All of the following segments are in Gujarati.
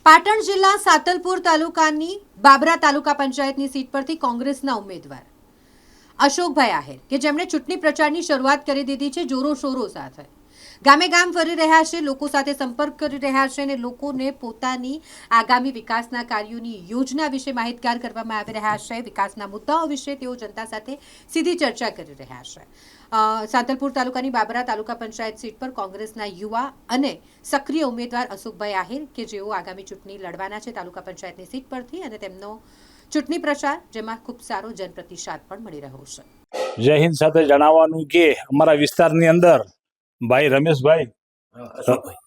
પાટણ જિલ્લા સાતલપુર તાલુકાની બાબરા તાલુકા પંચાયતની સીટ પરથી કોંગ્રેસના ઉમેદવાર અશોકભાઈ આહિર કે જેમણે ચૂંટણી પ્રચારની શરૂઆત કરી દીધી છે જોરો શોરો સાથે ગામે ગામ ફરી રહ્યા છે, લોકો સાથે સંપર્ક કરી રહ્યા છે અને લોકોને પોતાની આગામી વિકાસના કાર્યોની યોજના વિશે માહિતગાર કરવામાં આવી રહ્યા છે। વિકાસના મુદ્દાઓ વિશે તેઓ જનતા સાથે સીધી ચર્ચા કરી રહ્યા છે। સાતલપુર તાલુકાની બાબરા તાલુકા પંચાયત સીટ પર કોંગ્રેસના યુવા અને સક્રિય ઉમેદવાર અશોકભાઈ આહિર કે જેઓ આગામી ચૂંટણી લડવાના છે તાલુકા પંચાયતની સીટ પરથી અને તેમનો ચૂંટણી પ્રચાર જેમાં ખૂબ સારો જનપ્રતિસાદ પણ મળી રહ્યો છે। જય હિન્દ સાથે જણાવવાનું કે અમારા વિસ્તારની અંદર ભાઈ રમેશભાઈ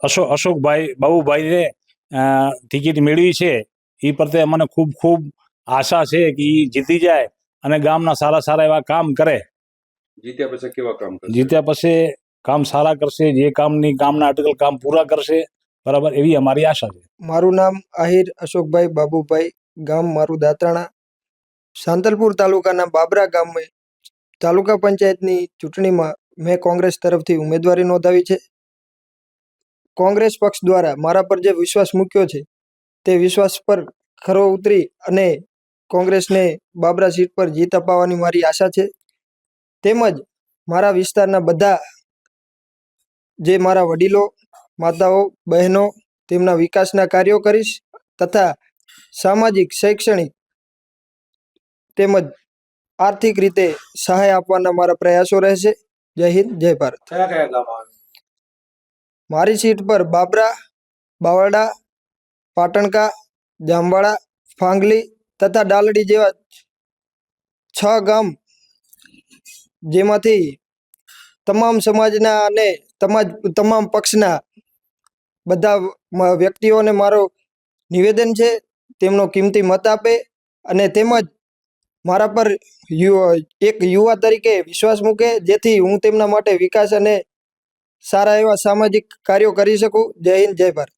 અશોકભાઈ બાબુભાઈને ટિકિટ મેળવી છે। એ પ્રત્યે મને ખૂબ ખૂબ આશા છે કે એ જીતી જાય અને ગામના સારા સારા એવા કામ કરે। જીત્યા પછી કેવા કામ કરશે? જીત્યા પછી કામ સારા કરશે, જે કામની ગામના અટકલ કામ પૂરા કરશે, બરાબર, એવી અમારી આશા છે। મારું નામ આહિર અશોકભાઈ બાબુભાઈ, ગામ મારું દાત્રાણા, સાંતલપુર તાલુકાના બાબરા ગામમાં તાલુકા પંચાયતની ચૂંટણીમાં મેં કોંગ્રેસ તરફથી ઉમેદવારી નોંધાવી છે। કોંગ્રેસ પક્ષ દ્વારા મારા પર જે વિશ્વાસ મૂક્યો છે તે વિશ્વાસ પર ખરો ઉતરી અને કોંગ્રેસને બાબરા સીટ પર જીત અપાવવાની મારી આશા છે। તેમજ મારા વિસ્તારના બધા જે મારા વડીલો, માતાઓ, બહેનો તેમના વિકાસના કાર્યો કરીશ તથા સામાજિક, શૈક્ષણિક તેમજ આર્થિક રીતે સહાય આપવાના મારા પ્રયાસો રહેશે। જય હિન્દ, જય ભારત। કયા કયા ગામ આવે? મારી સીટ પર બાબરા, બાવળા, પાટણકા, જામવાડા, ફાંગલી તથા ડાલડી જેવા 6 ગામ, જેમાંથી તમામ સમાજના અને તમામ પક્ષના બધા વ્યક્તિઓને મારો નિવેદન છે તેમનો કિંમતી મત આપે અને તેમજ મારા પર એક યુવા તરીકે વિશ્વાસ મૂકે, જેથી હું તેમના માટે વિકાસ અને સારા એવા સામાજિક કાર્યો કરી શકું। જય હિન્દ, જય ભારત।